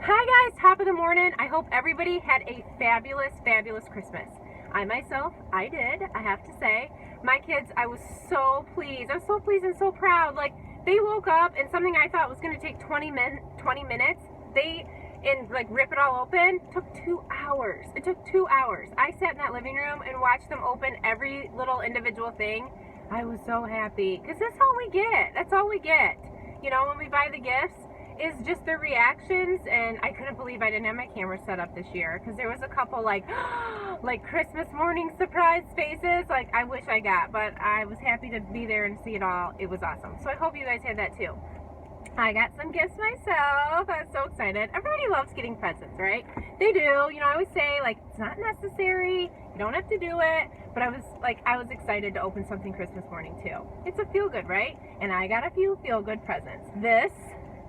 Hi guys, top of the morning. I hope everybody had a fabulous, fabulous Christmas. I did, I have to say. My kids, I was so pleased. I was so pleased and so proud. Like, they woke up and something I thought was going to take 20 minutes, rip it all open, took 2 hours. It took 2 hours. I sat in that living room and watched them open every little individual thing. I was so happy because that's all we get. That's all we get. You know, when we buy the gifts, is just their reactions. And I couldn't believe I didn't have my camera set up this year because there was a couple like Christmas morning surprise faces like I wish I got, but I was happy to be there and see it all. It was awesome. So I hope you guys had that too. I got some gifts myself. I was so excited. Everybody loves getting presents, right? They do. You know, I always say, like, it's not necessary. You don't have to do it. But I was excited to open something Christmas morning too. It's a feel-good, right? And I got a few feel-good presents. This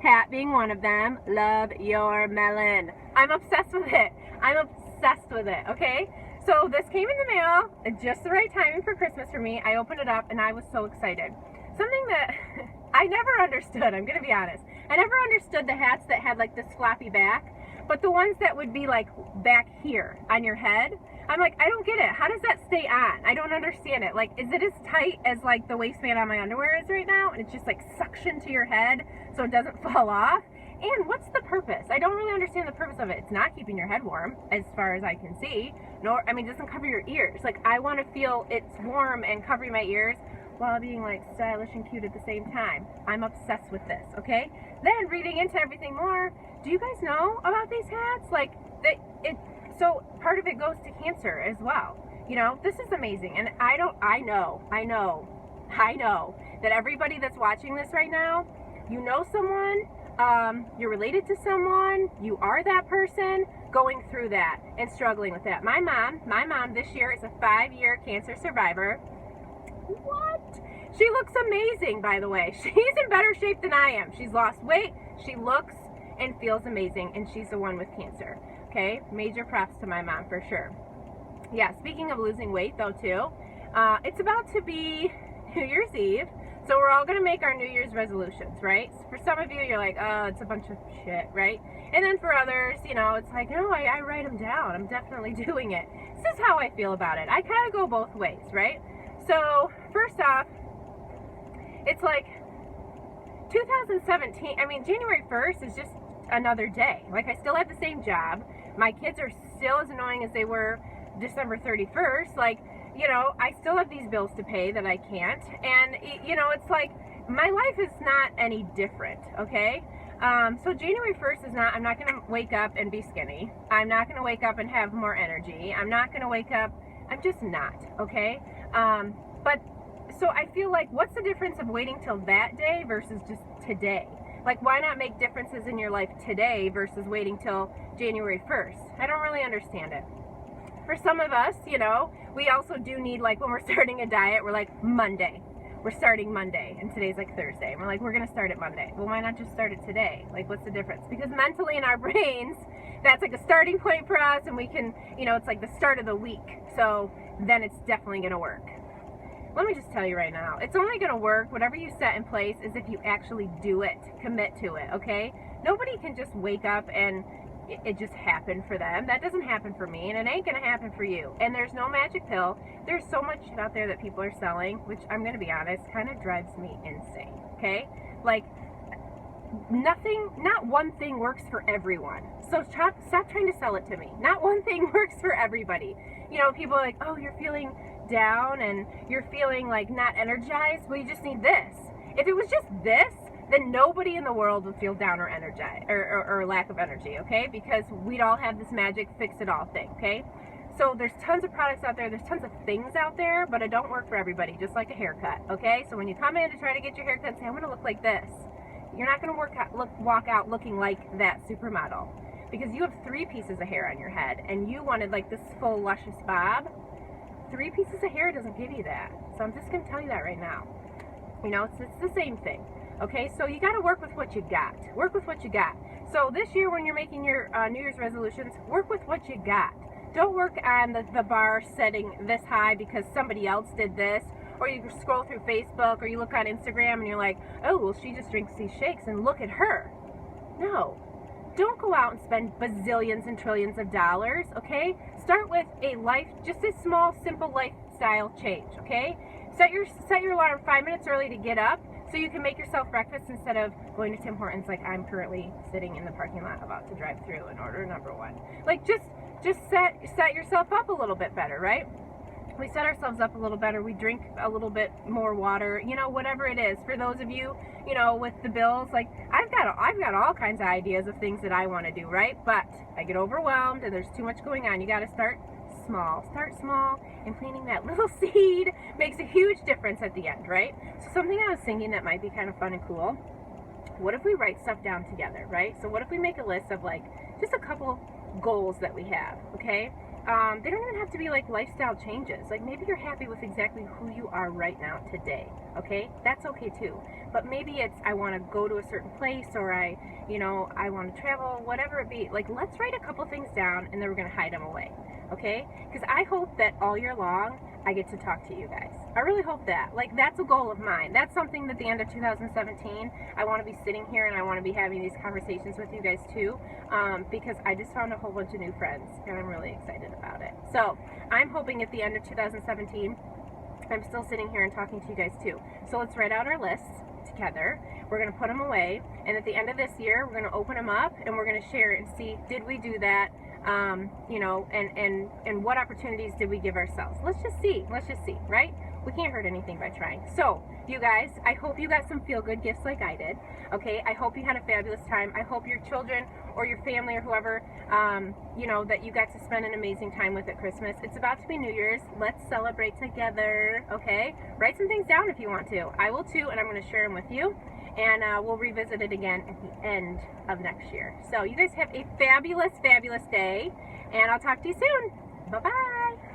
hat being one of them. Love your melon. I'm obsessed with it. I'm obsessed with it, okay? So this came in the mail at just the right timing for Christmas for me. I opened it up and I was so excited. Something that I never understood, I'm going to be honest. I never understood the hats that had like this floppy back, but the ones that would be like back here on your head, I'm like, I don't get it. How does that stay on? I don't understand it. Like, is it as tight as like the waistband on my underwear is right now? And it's just like suction to your head so it doesn't fall off? And what's the purpose? I don't really understand the purpose of it. It's not keeping your head warm as far as I can see. Nor, I mean, it doesn't cover your ears. Like, I want to feel it's warm and covering my ears while being like stylish and cute at the same time. I'm obsessed with this, okay? Then reading into everything more, do you guys know about these hats? Like, so part of it goes to cancer as well. You know, this is amazing. And I know that everybody that's watching this right now, you know someone, you're related to someone, you are that person going through that and struggling with that. My mom this year is a 5-year cancer survivor. What? She looks amazing, by the way. She's in better shape than I am. She's lost weight. She looks and feels amazing, and she's the one with cancer. Okay? Major props to my mom for sure. Yeah, speaking of losing weight, though, too, it's about to be New Year's Eve, so we're all going to make our New Year's resolutions, right? For some of you, you're like, oh, it's a bunch of shit, right? And then for others, you know, it's like, no, I write them down. I'm definitely doing it. This is how I feel about it. I kind of go both ways, right? So, first off, it's like 2017, I mean, January 1st is just another day. Like, I still have the same job. My kids are still as annoying as they were December 31st. Like, you know, I still have these bills to pay that I can't. And, you know, it's like, my life is not any different, okay? So January 1st is not, I'm not going to wake up and be skinny. I'm not going to wake up and have more energy. I'm not going to wake up, I'm just not, okay? But so I feel like, what's the difference of waiting till that day versus just today? Like, why not make differences in your life today versus waiting till January 1st? I don't really understand it. For some of us, you know, we also do need, like, when we're starting a diet, we're like, Monday. We're starting Monday, and today's like Thursday. And we're like, we're going to start it Monday. Well, why not just start it today? Like, what's the difference? Because mentally in our brains, that's like a starting point for us, and we can, you know, it's like the start of the week. So then it's definitely going to work. Let me just tell you right now, it's only going to work, whatever you set in place, is if you actually do it, commit to it, okay? Nobody can just wake up and it just happened for them. That doesn't happen for me, and it ain't going to happen for you. And there's no magic pill. There's so much shit out there that people are selling, which, I'm going to be honest, kind of drives me insane, okay? Like, not one thing works for everyone. So stop trying to sell it to me. Not one thing works for everybody. You know, people are like, oh, you're feeling down and you're feeling like not energized. Well, you just need this. If it was just this, then nobody in the world would feel down or energized or lack of energy, okay? Because we'd all have this magic fix-it-all thing, okay? So there's tons of products out there. There's tons of things out there, but it don't work for everybody, just like a haircut, okay? So when you come in to try to get your haircut and say, I'm going to look like this, you're not going to walk out looking like that supermodel, because you have 3 pieces of hair on your head, and you wanted like this full, luscious bob. 3 pieces of hair doesn't give you that. So I'm just going to tell you that right now. You know, it's the same thing. Okay, so you got to work with what you got. Work with what you got. So this year when you're making your New Year's resolutions, work with what you got. Don't work on the bar setting this high because somebody else did this, or you scroll through Facebook, or you look on Instagram and you're like, oh, well, she just drinks these shakes and look at her. No. don't go out and spend bazillions and trillions of dollars, okay? Start with just a small, simple lifestyle change, okay? Set your alarm 5 minutes early to get up so you can make yourself breakfast instead of going to Tim Hortons like I'm currently sitting in the parking lot about to drive through and order number one. Like, just set yourself up a little bit better, right? We set ourselves up a little better. We drink a little bit more water, whatever it is. For those of you, with the bills, like I've got all kinds of ideas of things that I want to do, right? But I get overwhelmed and there's too much going on. You got to start small. Start small, and planting that little seed makes a huge difference at the end, right? So something I was thinking that might be kind of fun and cool. What if we write stuff down together, right? So what if we make a list of like just a couple goals that we have, okay? They don't even have to be like lifestyle changes. Like maybe you're happy with exactly who you are right now today, okay? That's okay too. But maybe it's I want to go to a certain place, or I want to travel, whatever it be. Like let's write a couple things down and then we're going to hide them away, okay? Because I hope that all year long I get to talk to you guys. I really hope that. Like that's a goal of mine. That's something that the end of 2017 I want to be sitting here and I want to be having these conversations with you guys too, because I just found a whole bunch of new friends and I'm really excited about it. So I'm hoping at the end of 2017 I'm still sitting here and talking to you guys too. So let's write out our lists together. We're going to put them away, and at the end of this year we're going to open them up and we're going to share and see, did we do that? And what opportunities did we give ourselves? Let's just see, right? We can't hurt anything by trying. So, you guys, I hope you got some feel-good gifts like I did, okay? I hope you had a fabulous time. I hope your children or your family or whoever, that you got to spend an amazing time with at Christmas. It's about to be New Year's. Let's celebrate together, okay? Write some things down if you want to. I will too, and I'm going to share them with you. And we'll revisit it again at the end of next year. So you guys have a fabulous, fabulous day. And I'll talk to you soon. Bye-bye.